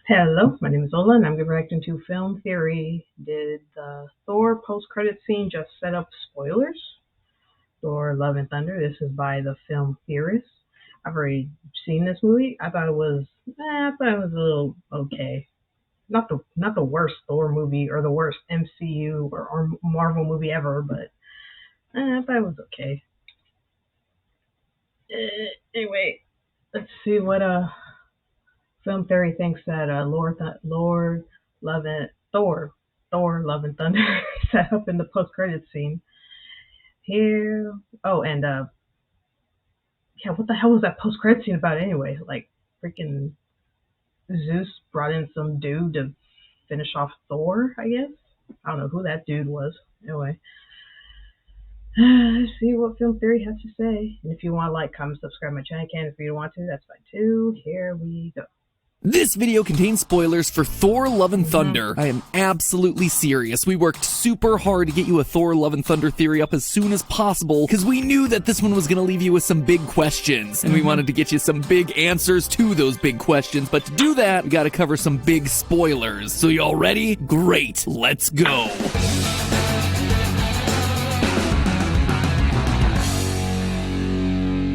Hello, my name is Lola, and I'm reacting to Film Theory. Did the Thor post-credit scene just set up spoilers? Thor: Love and Thunder. This is by the Film Theorists. I've already seen this movie. I thought it was a little okay. Not the worst Thor movie or the worst MCU or Marvel movie ever, but I thought it was okay. Anyway, let's see what Film theory thinks that Lord Love and Thor Love and Thunder set up in the post credit scene here. Oh, and yeah, what the hell was that post credit scene about anyway? Like freaking Zeus brought in some dude to finish off Thor, I guess. I don't know who that dude was. Anyway, let's see what Film Theory has to say. And if you want to like, comment, subscribe my channel, if you don't want to, that's fine too. Here we go. This video contains spoilers for Thor: Love and Thunder. I am absolutely serious. We worked super hard to get you a Thor: Love and Thunder theory up as soon as possible because we knew that this one was going to leave you with some big questions, and we wanted to get you some big answers to those big questions. But to do that, we got to cover some big spoilers. So y'all ready? Great. Let's go.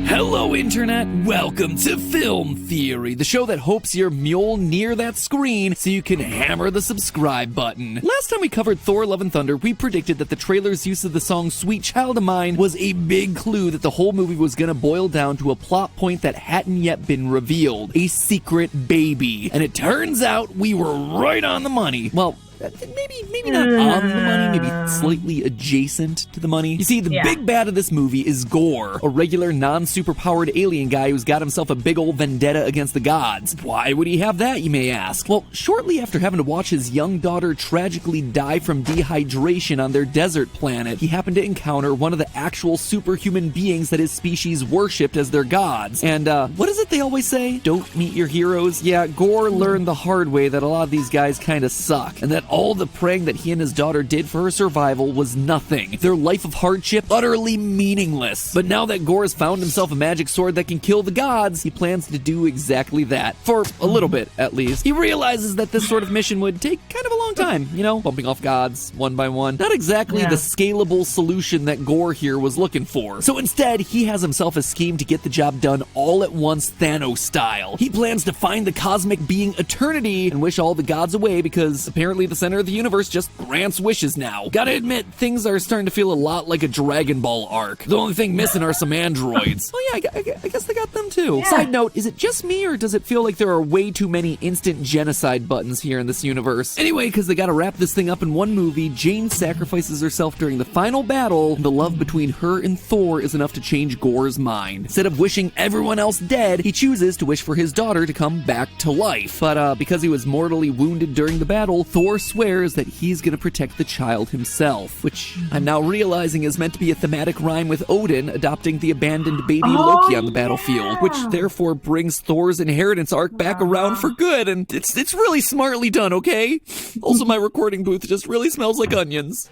Hello, Internet! Welcome to Film Theory, the show that hopes you're mule near that screen so you can hammer the subscribe button. Last time we covered Thor: Love and Thunder, we predicted that the trailer's use of the song Sweet Child of Mine was a big clue that the whole movie was gonna boil down to a plot point that hadn't yet been revealed. A secret baby. And it turns out we were right on the money. Well, maybe not on the money, maybe slightly adjacent to the money. You see, the big bad of this movie is Gorr, a regular non-superpowered alien guy who's got himself a big old vendetta against the gods. Why would he have that, you may ask? Well, shortly after having to watch his young daughter tragically die from dehydration on their desert planet, he happened to encounter one of the actual superhuman beings that his species worshipped as their gods. And, what is it they always say? Don't meet your heroes? Yeah, Gorr learned the hard way that a lot of these guys kinda suck, and that all the praying that he and his daughter did for her survival was nothing. Their life of hardship, utterly meaningless. But now that Gorr has found himself a magic sword that can kill the gods, he plans to do exactly that. For a little bit, at least. He realizes that this sort of mission would take kind of a long time, you know, bumping off gods one by one. Not exactly the scalable solution that Gorr here was looking for. So instead, he has himself a scheme to get the job done all at once, Thanos style. He plans to find the cosmic being Eternity and wish all the gods away because apparently the center of the universe just grants wishes now. Gotta admit, things are starting to feel a lot like a Dragon Ball arc. The only thing missing are some androids. Oh yeah, I guess they got them too. Yeah. Side note, is it just me or does it feel like there are way too many instant genocide buttons here in this universe? Anyway, because they gotta wrap this thing up in one movie, Jane sacrifices herself during the final battle, and the love between her and Thor is enough to change Gorr's mind. Instead of wishing everyone else dead, he chooses to wish for his daughter to come back to life. But because he was mortally wounded during the battle, Thor swears that he's gonna protect the child himself, which I'm now realizing is meant to be a thematic rhyme with Odin adopting the abandoned baby Loki on the battlefield, which therefore brings Thor's inheritance arc back around for good, and it's really smartly done, okay? Also, my recording booth just really smells like onions.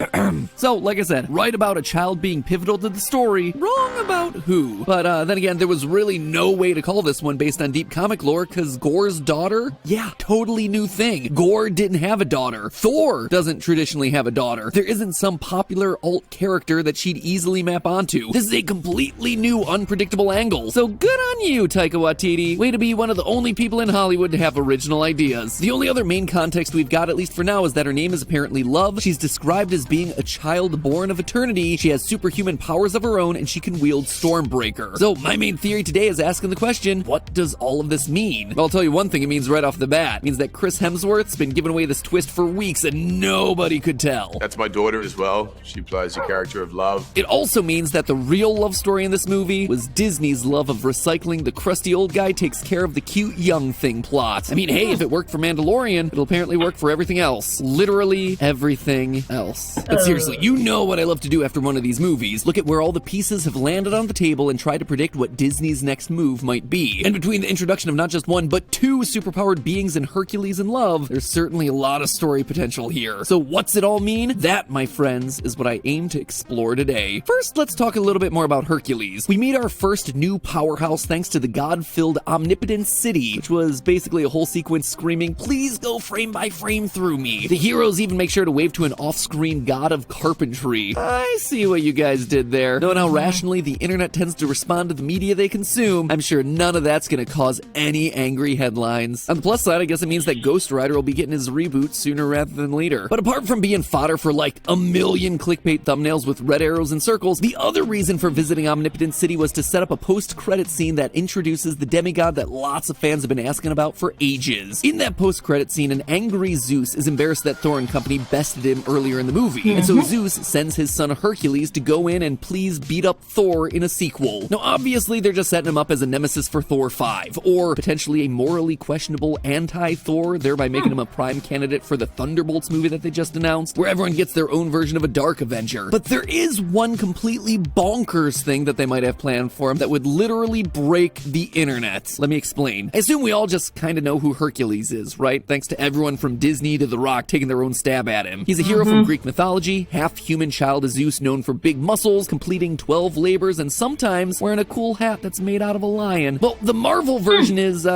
So, like I said, right about a child being pivotal to the story, wrong about who. But then again, there was really no way to call this one based on deep comic lore, because Gorr's daughter? Yeah, totally new thing. Gorr didn't have a daughter. Thor doesn't traditionally have a daughter. There isn't some popular alt character that she'd easily map onto. This is a completely new, unpredictable angle. So good on you, Taika Waititi. Way to be one of the only people in Hollywood to have original ideas. The only other main context we've got, at least for now, is that her name is apparently Love. She's described as being a child born of eternity. She has superhuman powers of her own, and she can wield Stormbreaker. So my main theory today is asking the question, what does all of this mean? I'll tell you one thing it means right off the bat. It means that Chris Hemsworth's been giving away this twist for weeks, and nobody could tell. That's my daughter as well. She plays the character of Love. It also means that the real love story in this movie was Disney's love of recycling the crusty old guy takes care of the cute young thing plot. I mean, hey, if it worked for Mandalorian, it'll apparently work for everything else. Literally everything else. But seriously, you know what I love to do after one of these movies. Look at where all the pieces have landed on the table and try to predict what Disney's next move might be. And between the introduction of not just one, but two superpowered beings in Hercules and Love, there's certainly a lot of story story potential here. So what's it all mean? That, my friends, is what I aim to explore today. First, let's talk a little bit more about Hercules. We meet our first new powerhouse thanks to the god-filled omnipotent city, which was basically a whole sequence screaming, "Please go frame by frame through me." The heroes even make sure to wave to an off-screen god of carpentry. I see what you guys did there. Knowing how rationally the internet tends to respond to the media they consume, I'm sure none of that's gonna cause any angry headlines. On the plus side, I guess it means that Ghost Rider will be getting his reboot sooner rather than later. But apart from being fodder for like a million clickbait thumbnails with red arrows and circles, the other reason for visiting Omnipotent City was to set up a post-credit scene that introduces the demigod that lots of fans have been asking about for ages. In that post-credit scene, an angry Zeus is embarrassed that Thor and company bested him earlier in the movie, and so Zeus sends his son Hercules to go in and please beat up Thor in a sequel. Now obviously they're just setting him up as a nemesis for Thor 5, or potentially a morally questionable anti-Thor, thereby making him a prime candidate for the Thunderbolts movie that they just announced, where everyone gets their own version of a Dark Avenger. But there is one completely bonkers thing that they might have planned for him that would literally break the internet. Let me explain. I assume we all just kind of know who Hercules is, right? Thanks to everyone from Disney to The Rock taking their own stab at him. He's a hero from Greek mythology, half-human child of Zeus known for big muscles, completing 12 labors, and sometimes wearing a cool hat that's made out of a lion. Well, the Marvel version is,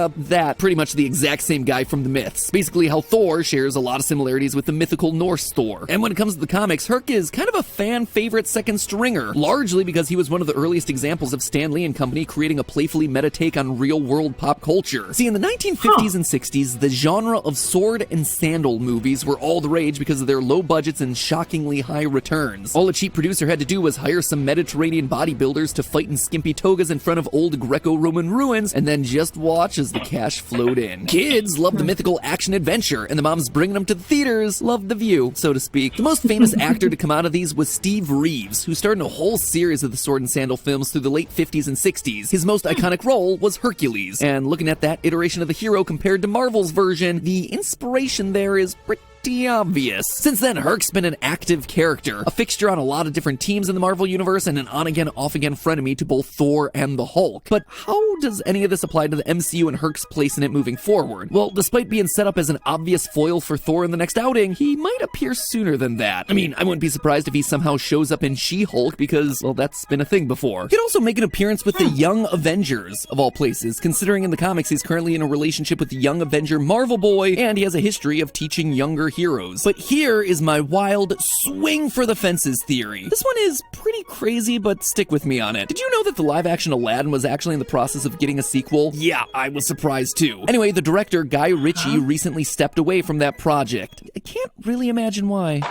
pretty much the exact same guy from the myths. Basically how Thor shares a lot of similarities with the mythical Norse Thor. And when it comes to the comics, Herc is kind of a fan-favorite second stringer, largely because he was one of the earliest examples of Stan Lee and company creating a playfully meta take on real-world pop culture. See, in the 1950s and 60s, the genre of sword and sandal movies were all the rage because of their low budgets and shockingly high returns. All a cheap producer had to do was hire some Mediterranean bodybuilders to fight in skimpy togas in front of old Greco-Roman ruins, and then just watch as the cash flowed in. Kids loved the mythical action-adventure, and the moms bringing them to the theaters loved the view, so to speak. The most famous actor to come out of these was Steve Reeves, who starred in a whole series of the sword and sandal films through the late 50s and 60s. His most iconic role was Hercules, and looking at that iteration of the hero compared to Marvel's version, the inspiration there is pretty obvious. Since then, Herc's been an active character, a fixture on a lot of different teams in the Marvel Universe, and an on-again, off-again frenemy to both Thor and the Hulk. But how does any of this apply to the MCU and Herc's place in it moving forward? Well, despite being set up as an obvious foil for Thor in the next outing, he might appear sooner than that. I mean, I wouldn't be surprised if he somehow shows up in She-Hulk because, well, that's been a thing before. He could also make an appearance with the Young Avengers, of all places, considering in the comics he's currently in a relationship with the Young Avenger Marvel Boy, and he has a history of teaching younger heroes. But here is my wild swing for the fences theory. This one is pretty crazy, but stick with me on it. Did you know that the live-action Aladdin was actually in the process of getting a sequel? Yeah, I was surprised too. Anyway, the director, Guy Ritchie, recently stepped away from that project. I can't really imagine why.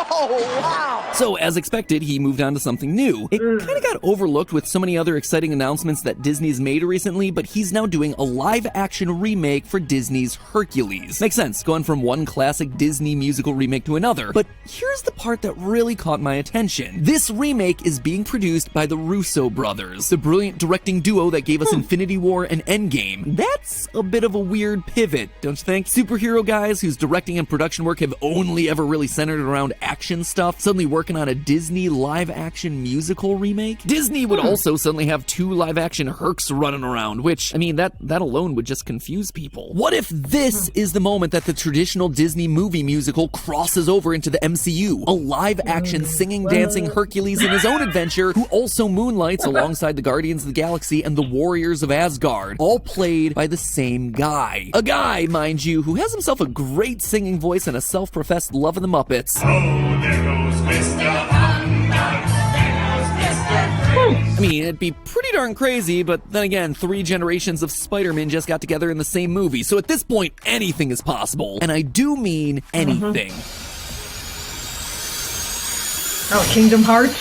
Oh, wow! So, as expected, he moved on to something new. It kind of got overlooked with so many other exciting announcements that Disney's made recently, but he's now doing a live-action remake for Disney's Hercules. Makes sense, going from one classic Disney musical remake to another. But here's the part that really caught my attention. This remake is being produced by the Russo brothers, the brilliant directing duo that gave us Infinity War and Endgame. That's a bit of a weird pivot, don't you think? Superhero guys whose directing and production work have only ever really centered around action stuff, suddenly working on a Disney live-action musical remake? Disney would also suddenly have two live-action Hercs running around, which, I mean, that alone would just confuse people. What if this is the moment that the traditional Disney movie musical crosses over into the MCU? A live-action singing, dancing Hercules in his own adventure, who also moonlights alongside the Guardians of the Galaxy and the Warriors of Asgard, all played by the same guy. A guy, mind you, who has himself a great singing voice and a self-professed love of the Muppets. Oh, there goes Mr. Unknown. I mean, it'd be pretty darn crazy, but then again, 3 generations of Spider-Man just got together in the same movie, so at this point, anything is possible. And I do mean anything. Oh, Kingdom Hearts?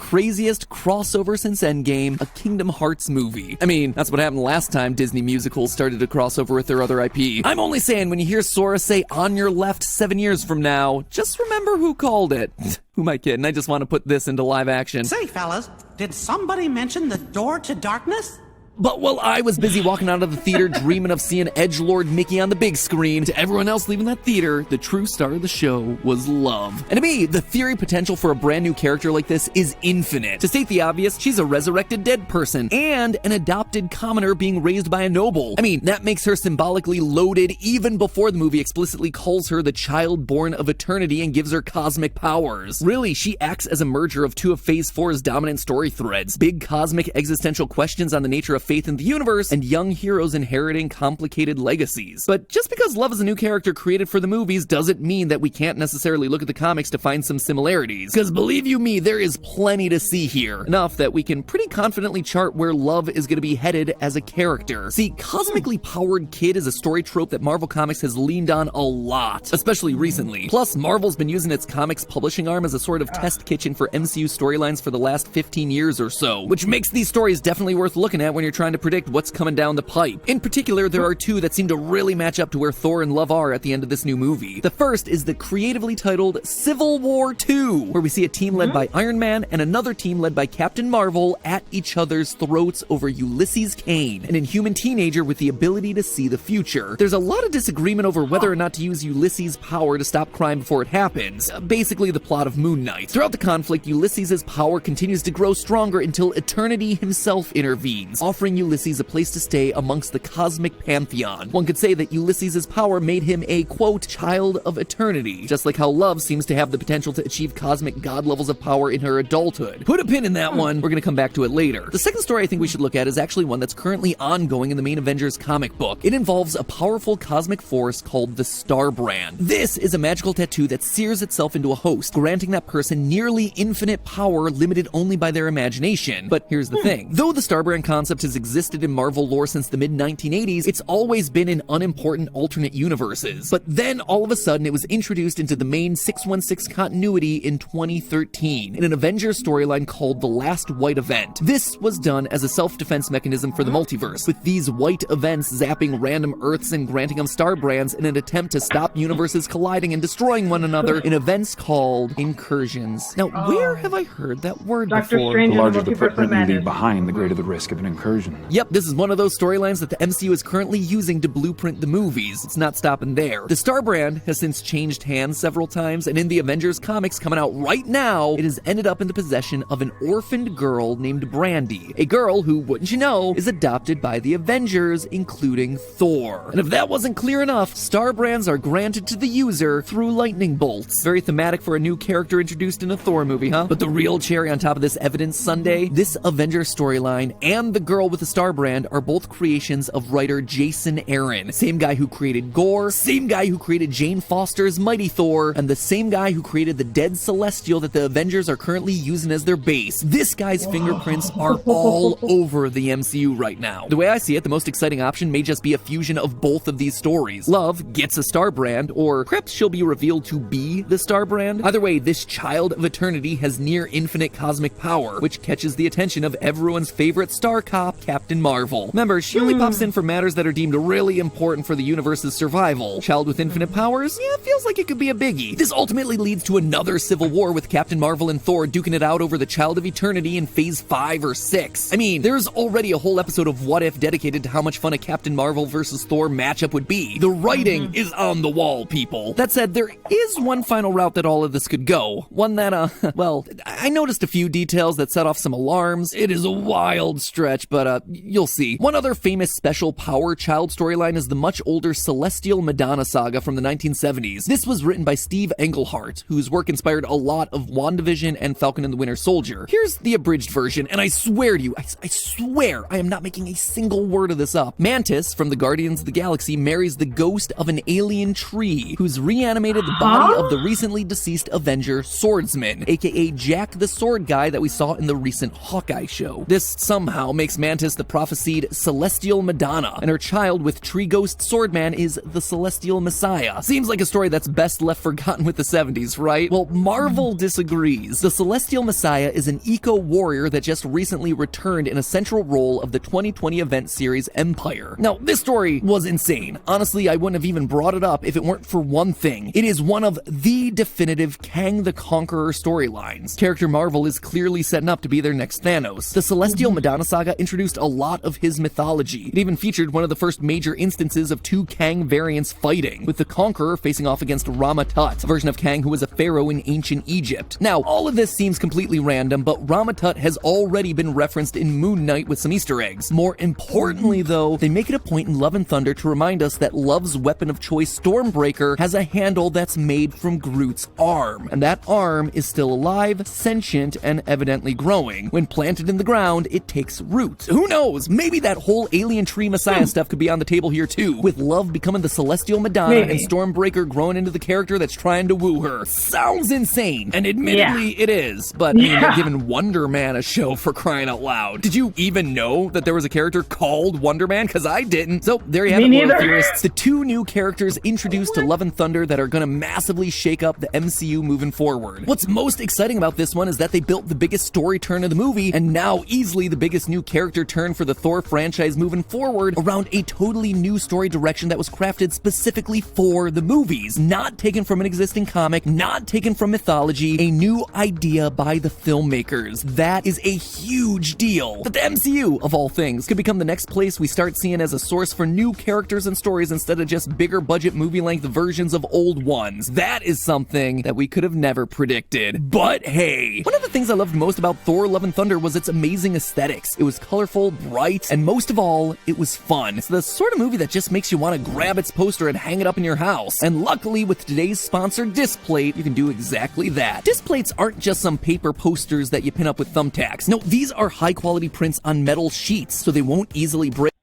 Craziest crossover since Endgame, a Kingdom Hearts movie. I mean, that's what happened last time Disney musicals started to cross over with their other IP. I'm only saying, when you hear Sora say "on your left" 7 years from now, just remember who called it. Who am I kidding? I just want to put this into live action. Say, fellas, did somebody mention the door to darkness? But while I was busy walking out of the theater dreaming of seeing edgelord Mickey on the big screen, to everyone else leaving that theater, the true star of the show was Love. And to me, the theory potential for a brand new character like this is infinite. To state the obvious, she's a resurrected dead person and an adopted commoner being raised by a noble. I mean, that makes her symbolically loaded even before the movie explicitly calls her the child born of eternity and gives her cosmic powers. Really, she acts as a merger of two of Phase 4's dominant story threads: big cosmic existential questions on the nature of faith in the universe, and young heroes inheriting complicated legacies. But just because Love is a new character created for the movies doesn't mean that we can't necessarily look at the comics to find some similarities. Because believe you me, there is plenty to see here. Enough that we can pretty confidently chart where Love is going to be headed as a character. See, cosmically powered kid is a story trope that Marvel Comics has leaned on a lot, especially recently. Plus, Marvel's been using its comics publishing arm as a sort of test kitchen for MCU storylines for the last 15 years or so, which makes these stories definitely worth looking at when you're trying to predict what's coming down the pipe. In particular, there are two that seem to really match up to where Thor and Love are at the end of this new movie. The first is the creatively titled Civil War 2, where we see a team led by Iron Man and another team led by Captain Marvel at each other's throats over Ulysses Kane, an inhuman teenager with the ability to see the future. There's a lot of disagreement over whether or not to use Ulysses' power to stop crime before it happens. Basically the plot of Moon Knight. Throughout the conflict, Ulysses' power continues to grow stronger until Eternity himself intervenes, offering Ulysses a place to stay amongst the cosmic pantheon. One could say that Ulysses' power made him a, quote, child of eternity, just like how Love seems to have the potential to achieve cosmic god levels of power in her adulthood. Put a pin in that one, we're gonna come back to it later. The second story I think we should look at is actually one that's currently ongoing in the main Avengers comic book. It involves a powerful cosmic force called the Star Brand. This is a magical tattoo that sears itself into a host, granting that person nearly infinite power limited only by their imagination. But here's the thing. Though the Star Brand concept has existed in Marvel lore since the mid-1980s, it's always been in unimportant alternate universes. But then, all of a sudden, it was introduced into the main 616 continuity in 2013, in an Avengers storyline called The Last White Event. This was done as a self-defense mechanism for the multiverse, with these white events zapping random Earths and granting them Star Brands in an attempt to stop universes colliding and destroying one another in events called incursions. Now, where have I heard that word Doctor before? Strange The and the larger the Multiverse of footprint you leave Madness. behind, the greater the risk of an incursion. Yep, this is one of those storylines that the MCU is currently using to blueprint the movies. It's not stopping there. The Star Brand has since changed hands several times, and in the Avengers comics coming out right now, it has ended up in the possession of an orphaned girl named Brandy. A girl who, wouldn't you know, is adopted by the Avengers, including Thor. And if that wasn't clear enough, Star Brands are granted to the user through lightning bolts. Very thematic for a new character introduced in a Thor movie, huh? But the real cherry on top of this evidence sundae, this Avengers storyline and the girl with the Star Brand are both creations of writer Jason Aaron. Same guy who created Gore, same guy who created Jane Foster's Mighty Thor, and the same guy who created the dead Celestial that the Avengers are currently using as their base. This guy's fingerprints are all over the MCU right now. The way I see it, the most exciting option may just be a fusion of both of these stories. Love gets a Star Brand, or perhaps she'll be revealed to be the Star Brand. Either way, this child of eternity has near infinite cosmic power, which catches the attention of everyone's favorite star cop, Captain Marvel. Remember, she only pops in for matters that are deemed really important for the universe's survival. Child with infinite powers? Yeah, feels like it could be a biggie. This ultimately leads to another civil war with Captain Marvel and Thor duking it out over the Child of Eternity in Phase 5 or 6. I mean, there's already a whole episode of What If dedicated to how much fun a Captain Marvel versus Thor matchup would be. The writing is on the wall, people. That said, there is one final route that all of this could go. One that, well, I noticed a few details that set off some alarms. It is a wild stretch, but, you'll see. One other famous special power child storyline is the much older Celestial Madonna saga from the 1970s. This was written by Steve Englehart, whose work inspired a lot of WandaVision and Falcon and the Winter Soldier. Here's the abridged version, and I swear to you, I swear I am not making a single word of this up. Mantis from the Guardians of the Galaxy marries the ghost of an alien tree who's reanimated the body of the recently deceased Avenger Swordsman, aka Jack the Sword Guy that we saw in the recent Hawkeye show. This somehow makes Mantis the prophesied Celestial Madonna, and her child with Tree Ghost Swordman is the Celestial Messiah. Seems like a story that's best left forgotten with the 70s, right? Well, Marvel disagrees. The Celestial Messiah is an eco-warrior that just recently returned in a central role of the 2020 event series Empire. Now, this story was insane. Honestly, I wouldn't have even brought it up if it weren't for one thing. It is one of the definitive Kang the Conqueror storylines. Character Marvel is clearly setting up to be their next Thanos. The Celestial Madonna saga introduced introduced a lot of his mythology. It even featured one of the first major instances of two Kang variants fighting, with the Conqueror facing off against Rama-Tut, a version of Kang who was a pharaoh in ancient Egypt. Now, all of this seems completely random, but Rama-Tut has already been referenced in Moon Knight with some Easter eggs. More importantly, though, they make it a point in Love and Thunder to remind us that Love's weapon of choice, Stormbreaker, has a handle that's made from Groot's arm, and that arm is still alive, sentient, and evidently growing. When planted in the ground, it takes root. Who knows? Maybe that whole alien tree messiah stuff could be on the table here too, with Love becoming the celestial Madonna and Stormbreaker growing into the character that's trying to woo her. Sounds insane, and admittedly it is, but I mean, they're giving Wonder Man a show, for crying out loud. Did you even know that there was a character called Wonder Man? Because I didn't. So there you have it, Lola Theorists. The two new characters introduced to Love and Thunder that are going to massively shake up the MCU moving forward. What's most exciting about this one is that they built the biggest story turn of the movie, and now easily the biggest new character turn for the Thor franchise moving forward, around a totally new story direction that was crafted specifically for the movies. Not taken from an existing comic, not taken from mythology, a new idea by the filmmakers. That is a huge deal. That the MCU, of all things, could become the next place we start seeing as a source for new characters and stories instead of just bigger budget movie-length versions of old ones. That is something that we could have never predicted. But hey, one of the things I loved most about Thor Love and Thunder was its amazing aesthetics. It was colorful, bright, and most of all, it was fun. It's the sort of movie that just makes you want to grab its poster and hang it up in your house. And luckily, with today's sponsor, Displate, you can do exactly that. Displates aren't just some paper posters that you pin up with thumbtacks. No, these are high-quality prints on metal sheets, so they won't easily break.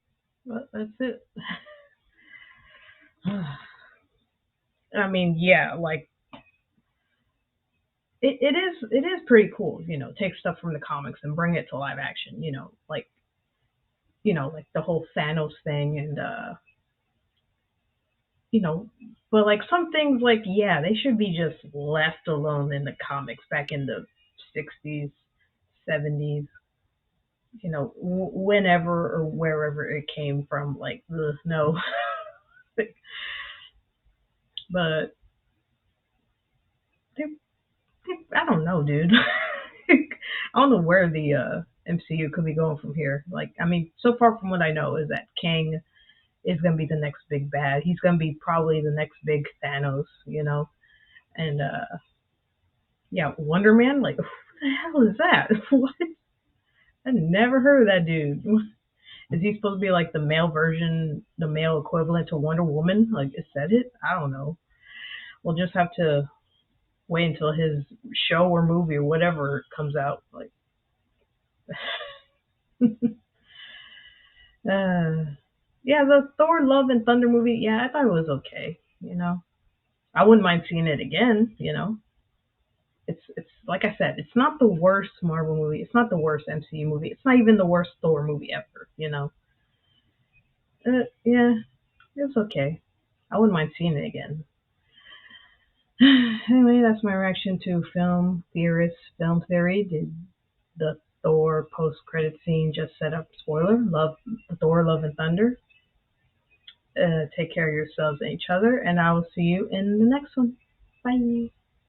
Well, that's it. I mean, yeah, like it is pretty cool, you know, take stuff from the comics and bring it to live action, like the whole Thanos thing and but like some things, like, yeah, they should be just left alone in the comics back in the 60s, 70s, whenever or wherever it came from, like, ugh, no. But I don't know, dude. I don't know where the MCU could be going from here. Like, I mean, so far from what I know is that Kang is going to be the next big bad. He's going to be probably the next big Thanos, And, yeah, Wonder Man, like, who the hell is that? What? I never heard of that dude. Is he supposed to be like the male version, the male equivalent to Wonder Woman? Like, is that it? I don't know. We'll just have to wait until his show or movie or whatever comes out. Like, yeah, the Thor Love and Thunder movie, yeah, I thought it was okay, I wouldn't mind seeing it again, It's like I said, it's not the worst Marvel movie, it's not the worst MCU movie, it's not even the worst Thor movie ever, Yeah, it was okay. I wouldn't mind seeing it again. Anyway, that's my reaction to Film Theorists Film Theory. Did the Thor post-credit scene just set up spoiler? Thor Love and Thunder. Take care of yourselves and each other, and I will see you in the next one. Bye.